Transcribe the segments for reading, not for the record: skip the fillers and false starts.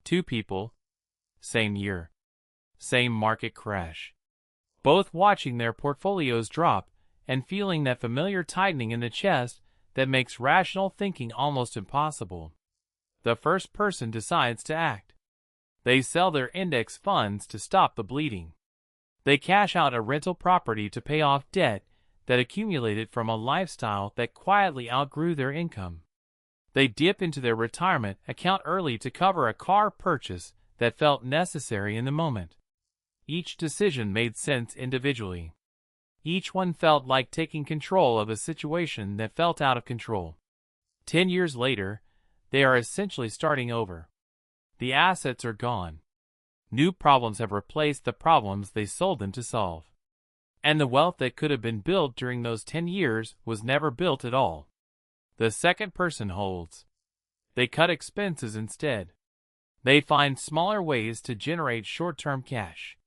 Two people, same year, same market crash. Both watching their portfolios drop and feeling that familiar tightening in the chest that makes rational thinking almost impossible. The first person decides to act. They sell their index funds to stop the bleeding. They cash out a rental property to pay off debt that accumulated from a lifestyle that quietly outgrew their income. They dip into their retirement account early to cover a car purchase that felt necessary in the moment. Each decision made sense individually. Each one felt like taking control of a situation that felt out of control. 10 years later, they are essentially starting over. The assets are gone. New problems have replaced the problems they sold them to solve. And the wealth that could have been built during those 10 years was never built at all. The second person holds. They cut expenses instead. They find smaller ways to generate short-term cash.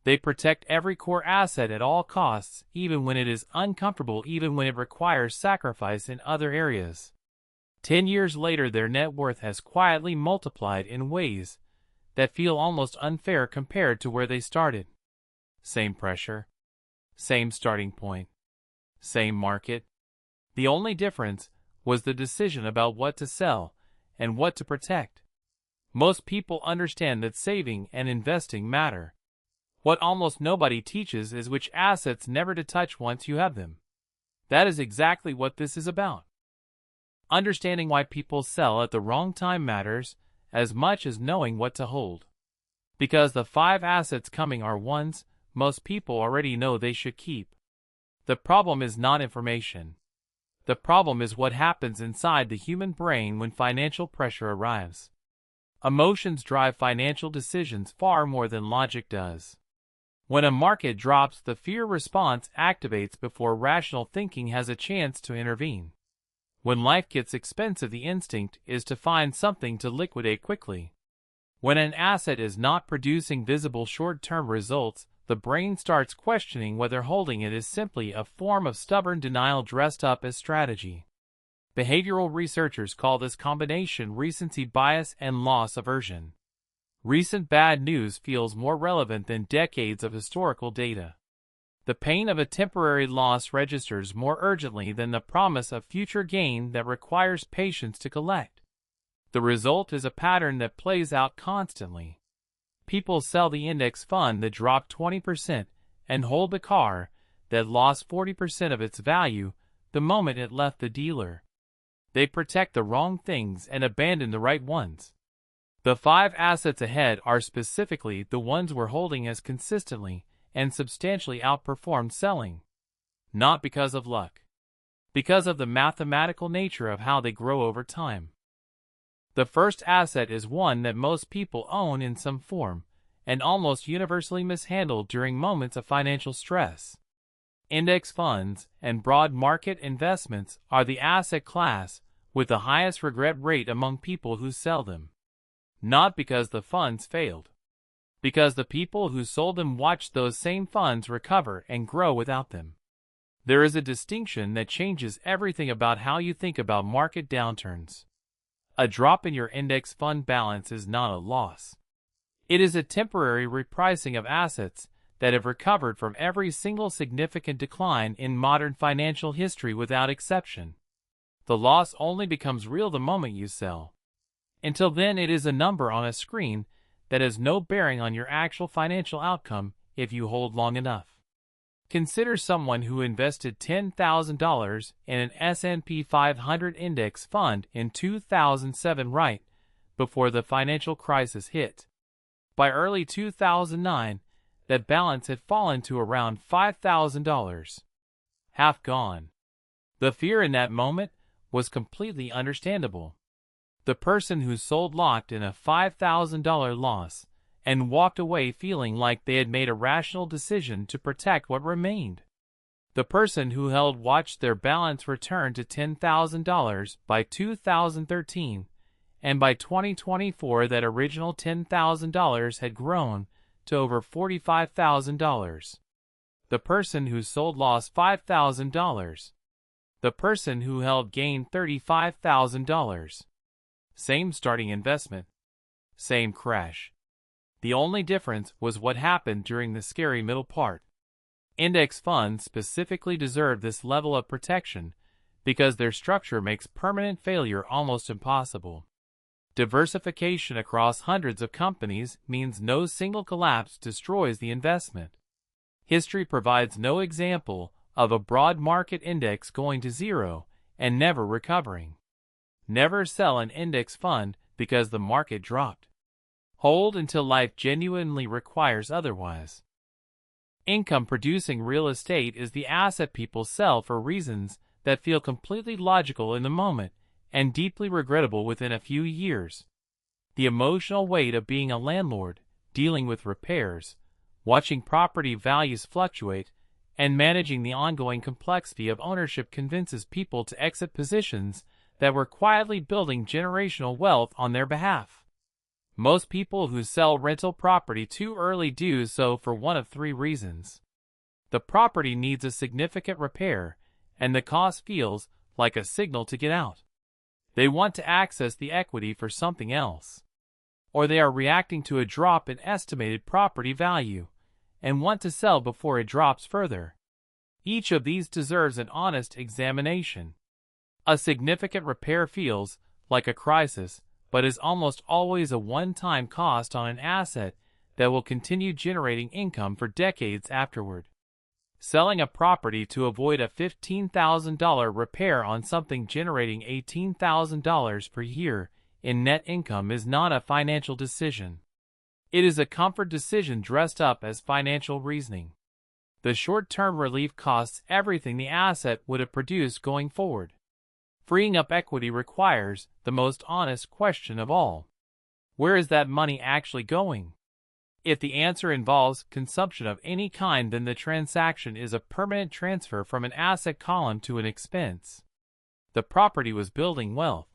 They protect every core asset at all costs, even when it is uncomfortable, even when it requires sacrifice in other areas. 10 years later, their net worth has quietly multiplied in ways that feel almost unfair compared to where they started. Same pressure, same starting point, same market. The only difference was the decision about what to sell and what to protect. Most people understand that saving and investing matter. What almost nobody teaches is which assets never to touch once you have them. That is exactly what this is about. Understanding why people sell at the wrong time matters as much as knowing what to hold. Because the 5 assets coming are ones most people already know they should keep. The problem is not information. The problem is what happens inside the human brain when financial pressure arrives. Emotions drive financial decisions far more than logic does. When a market drops, the fear response activates before rational thinking has a chance to intervene. When life gets expensive, the instinct is to find something to liquidate quickly. When an asset is not producing visible short-term results, the brain starts questioning whether holding it is simply a form of stubborn denial dressed up as strategy. Behavioral researchers call this combination recency bias and loss aversion. Recent bad news feels more relevant than decades of historical data. The pain of a temporary loss registers more urgently than the promise of future gain that requires patience to collect. The result is a pattern that plays out constantly. People sell the index fund that dropped 20% and hold the car that lost 40% of its value the moment it left the dealer. They protect the wrong things and abandon the right ones. The 5 assets ahead are specifically the ones we're holding as consistently and substantially outperformed selling. Not because of luck. Because of the mathematical nature of how they grow over time. The first asset is one that most people own in some form, and almost universally mishandled during moments of financial stress. Index funds and broad market investments are the asset class with the highest regret rate among people who sell them. Not because the funds failed. Because the people who sold them watched those same funds recover and grow without them. There is a distinction that changes everything about how you think about market downturns. A drop in your index fund balance is not a loss. It is a temporary repricing of assets that have recovered from every single significant decline in modern financial history without exception. The loss only becomes real the moment you sell. Until then, it is a number on a screen that has no bearing on your actual financial outcome if you hold long enough. Consider someone who invested $10,000 in an S&P 500 index fund in 2007 right before the financial crisis hit. By early 2009, that balance had fallen to around $5,000. Half gone. The fear in that moment was completely understandable. The person who sold locked in a $5,000 loss and walked away feeling like they had made a rational decision to protect what remained. The person who held watched their balance return to $10,000 by 2013, and by 2024 that original $10,000 had grown to over $45,000. The person who sold lost $5,000. The person who held gained $35,000. Same starting investment. Same crash. The only difference was what happened during the scary middle part. Index funds specifically deserve this level of protection because their structure makes permanent failure almost impossible. Diversification across hundreds of companies means no single collapse destroys the investment. History provides no example of a broad market index going to zero and never recovering. Never sell an index fund because the market dropped. Hold until life genuinely requires otherwise. Income-producing real estate is the asset people sell for reasons that feel completely logical in the moment and deeply regrettable within a few years. The emotional weight of being a landlord, dealing with repairs, watching property values fluctuate, and managing the ongoing complexity of ownership convinces people to exit positions that were quietly building generational wealth on their behalf. Most people who sell rental property too early do so for one of three reasons. The property needs a significant repair, and the cost feels like a signal to get out. They want to access the equity for something else. Or they are reacting to a drop in estimated property value, and want to sell before it drops further. Each of these deserves an honest examination. A significant repair feels like a crisis, but is almost always a one-time cost on an asset that will continue generating income for decades afterward. Selling a property to avoid a $15,000 repair on something generating $18,000 per year in net income is not a financial decision. It is a comfort decision dressed up as financial reasoning. The short-term relief costs everything the asset would have produced going forward. Freeing up equity requires the most honest question of all. Where is that money actually going? If the answer involves consumption of any kind, then the transaction is a permanent transfer from an asset column to an expense. The property was building wealth.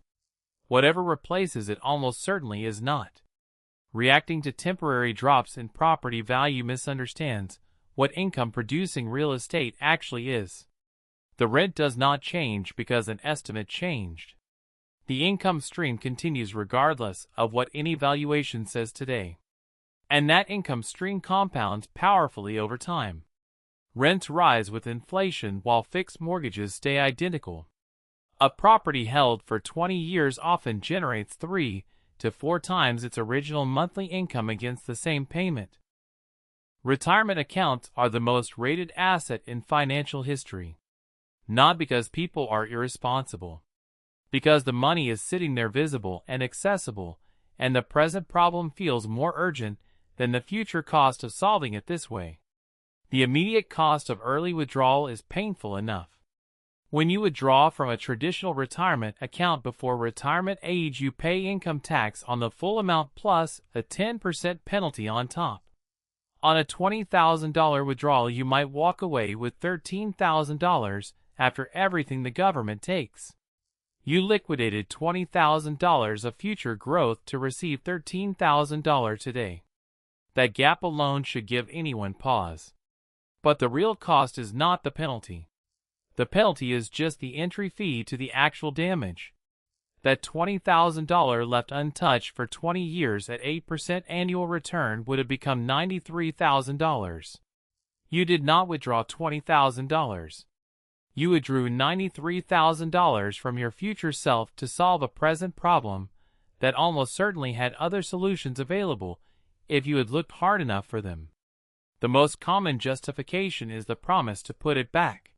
Whatever replaces it almost certainly is not. Reacting to temporary drops in property value misunderstands what income-producing real estate actually is. The rent does not change because an estimate changed. The income stream continues regardless of what any valuation says today. And that income stream compounds powerfully over time. Rents rise with inflation while fixed mortgages stay identical. A property held for 20 years often generates 3 to 4 times its original monthly income against the same payment. Retirement accounts are the most rated asset in financial history. Not because people are irresponsible. Because the money is sitting there visible and accessible, and the present problem feels more urgent than the future cost of solving it this way. The immediate cost of early withdrawal is painful enough. When you withdraw from a traditional retirement account before retirement age, you pay income tax on the full amount plus a 10% penalty on top. On a $20,000 withdrawal, you might walk away with $13,000 after everything the government takes. You liquidated $20,000 of future growth to receive $13,000 today. That gap alone should give anyone pause. But the real cost is not the penalty. The penalty is just the entry fee to the actual damage. That $20,000 left untouched for 20 years at 8% annual return would have become $93,000. You did not withdraw $20,000. You withdrew $93,000 from your future self to solve a present problem that almost certainly had other solutions available if you had looked hard enough for them. The most common justification is the promise to put it back.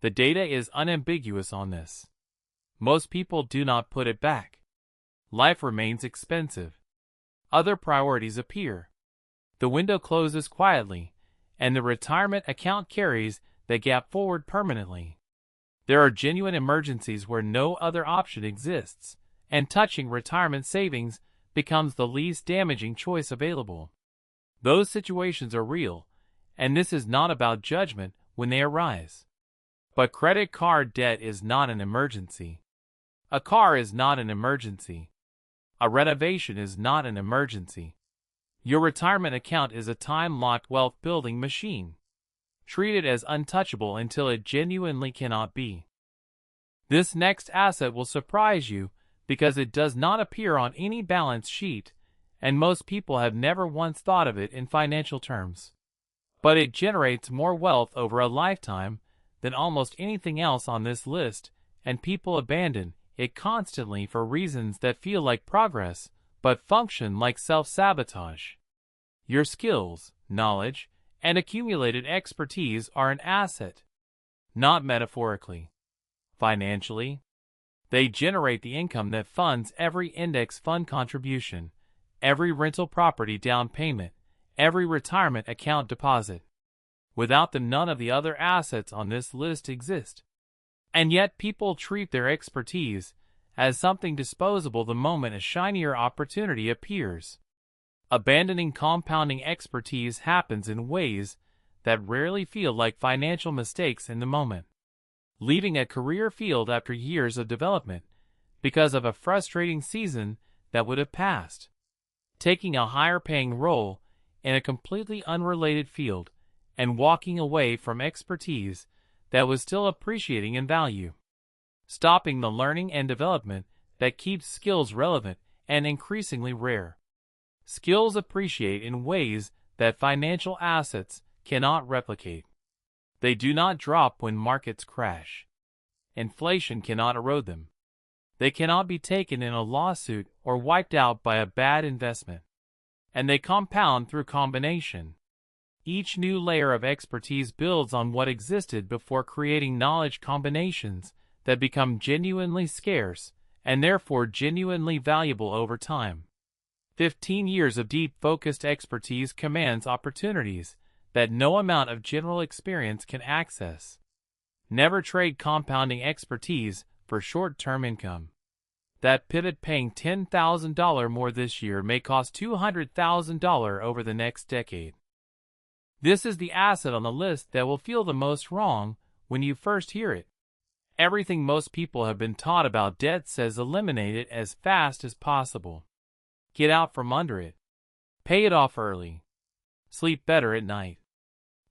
The data is unambiguous on this. Most people do not put it back. Life remains expensive. Other priorities appear. The window closes quietly, and the retirement account carries the gap forward permanently. There are genuine emergencies where no other option exists, and touching retirement savings becomes the least damaging choice available. Those situations are real, and this is not about judgment when they arise. But credit card debt is not an emergency. A car is not an emergency. A renovation is not an emergency. Your retirement account is a time-locked wealth-building machine. Treat it as untouchable until it genuinely cannot be. This next asset will surprise you because it does not appear on any balance sheet and most people have never once thought of it in financial terms. But it generates more wealth over a lifetime than almost anything else on this list, and people abandon it constantly for reasons that feel like progress, but function like self-sabotage. Your skills, knowledge, and accumulated expertise are an asset, not metaphorically. Financially, they generate the income that funds every index fund contribution, every rental property down payment, every retirement account deposit. Without them, none of the other assets on this list exist. And yet people treat their expertise as something disposable the moment a shinier opportunity appears. Abandoning compounding expertise happens in ways that rarely feel like financial mistakes in the moment. Leaving a career field after years of development because of a frustrating season that would have passed. Taking a higher-paying role in a completely unrelated field and walking away from expertise that was still appreciating in value. Stopping the learning and development that keeps skills relevant and increasingly rare. Skills appreciate in ways that financial assets cannot replicate. They do not drop when markets crash. Inflation cannot erode them. They cannot be taken in a lawsuit or wiped out by a bad investment. And they compound through combination. Each new layer of expertise builds on what existed before, creating knowledge combinations that become genuinely scarce and therefore genuinely valuable over time. 15 years of deep focused expertise commands opportunities that no amount of general experience can access. Never trade compounding expertise for short-term income. That pivot paying $10,000 more this year may cost $200,000 over the next decade. This is the asset on the list that will feel the most wrong when you first hear it. Everything most people have been taught about debt says eliminate it as fast as possible. Get out from under it. Pay it off early. Sleep better at night.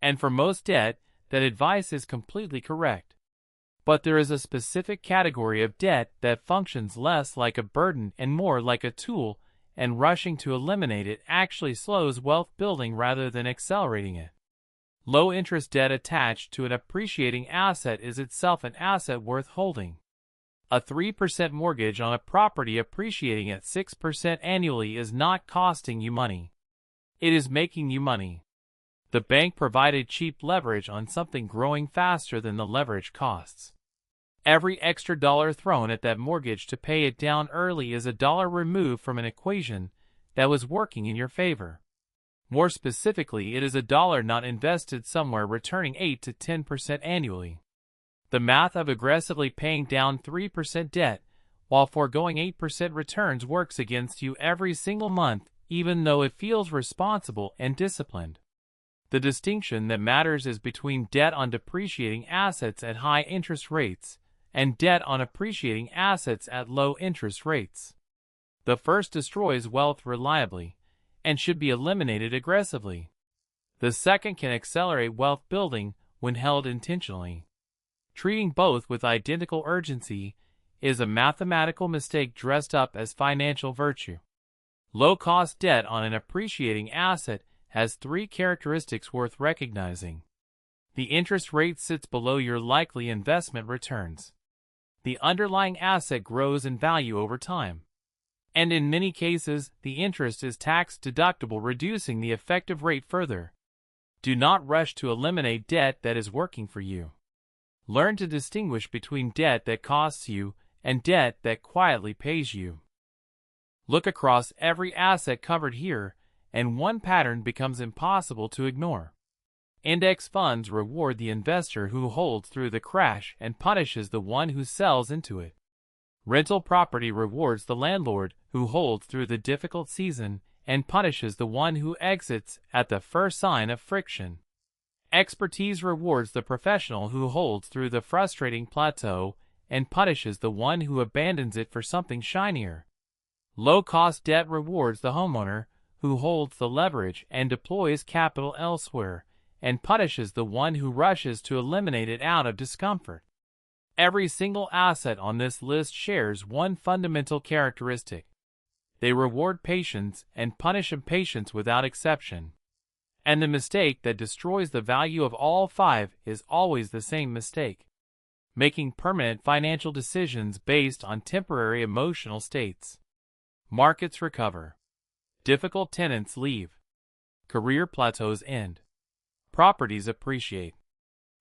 And for most debt, that advice is completely correct. But there is a specific category of debt that functions less like a burden and more like a tool, and rushing to eliminate it actually slows wealth building rather than accelerating it. Low-interest debt attached to an appreciating asset is itself an asset worth holding. A 3% mortgage on a property appreciating at 6% annually is not costing you money. It is making you money. The bank provided cheap leverage on something growing faster than the leverage costs. Every extra dollar thrown at that mortgage to pay it down early is a dollar removed from an equation that was working in your favor. More specifically, it is a dollar not invested somewhere returning 8 to 10% annually. The math of aggressively paying down 3% debt while foregoing 8% returns works against you every single month, even though it feels responsible and disciplined. The distinction that matters is between debt on depreciating assets at high interest rates and debt on appreciating assets at low interest rates. The first destroys wealth reliably and should be eliminated aggressively. The second can accelerate wealth building when held intentionally. Treating both with identical urgency is a mathematical mistake dressed up as financial virtue. Low-cost debt on an appreciating asset has 3 characteristics worth recognizing. The interest rate sits below your likely investment returns. The underlying asset grows in value over time. And in many cases, the interest is tax-deductible, reducing the effective rate further. Do not rush to eliminate debt that is working for you. Learn to distinguish between debt that costs you and debt that quietly pays you. Look across every asset covered here, and one pattern becomes impossible to ignore. Index funds reward the investor who holds through the crash and punishes the one who sells into it. Rental property rewards the landlord who holds through the difficult season and punishes the one who exits at the first sign of friction. Expertise rewards the professional who holds through the frustrating plateau and punishes the one who abandons it for something shinier. Low-cost debt rewards the homeowner who holds the leverage and deploys capital elsewhere, and punishes the one who rushes to eliminate it out of discomfort. Every single asset on this list shares one fundamental characteristic. They reward patience and punish impatience without exception. And the mistake that destroys the value of all five is always the same mistake: making permanent financial decisions based on temporary emotional states. Markets recover. Difficult tenants leave. Career plateaus end. Properties appreciate.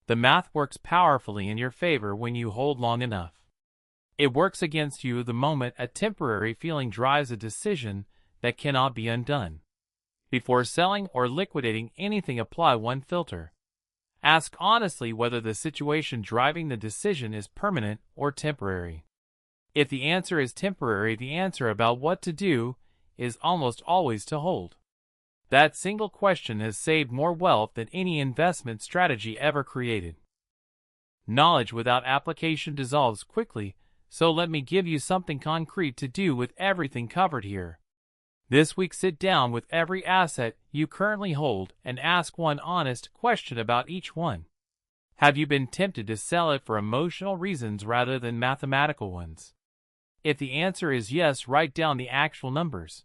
The math works powerfully in your favor when you hold long enough. It works against you the moment a temporary feeling drives a decision that cannot be undone. Before selling or liquidating anything, apply one filter. Ask honestly whether the situation driving the decision is permanent or temporary. If the answer is temporary, the answer about what to do is almost always to hold. That single question has saved more wealth than any investment strategy ever created. Knowledge without application dissolves quickly, so let me give you something concrete to do with everything covered here. This week, sit down with every asset you currently hold and ask one honest question about each one. Have you been tempted to sell it for emotional reasons rather than mathematical ones? If the answer is yes, write down the actual numbers.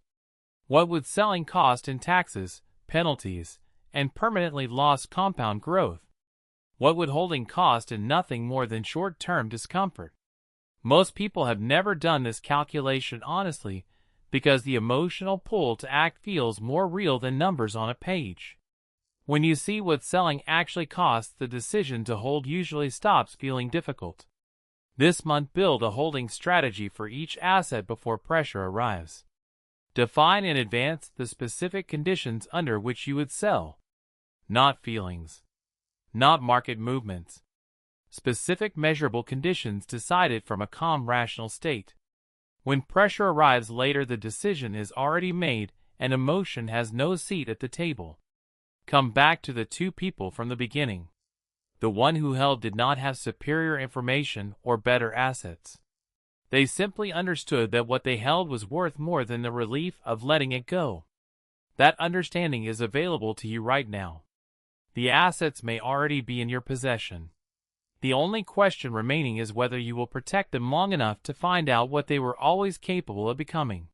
What would selling cost in taxes, penalties, and permanently lost compound growth? What would holding cost in nothing more than short-term discomfort? Most people have never done this calculation honestly, because the emotional pull to act feels more real than numbers on a page. When you see what selling actually costs, the decision to hold usually stops feeling difficult. This month, build a holding strategy for each asset before pressure arrives. Define in advance the specific conditions under which you would sell. Not feelings. Not market movements. Specific measurable conditions decided from a calm, rational state. When pressure arrives later, the decision is already made and emotion has no seat at the table. Come back to the two people from the beginning. The one who held did not have superior information or better assets. They simply understood that what they held was worth more than the relief of letting it go. That understanding is available to you right now. The assets may already be in your possession. The only question remaining is whether you will protect them long enough to find out what they were always capable of becoming.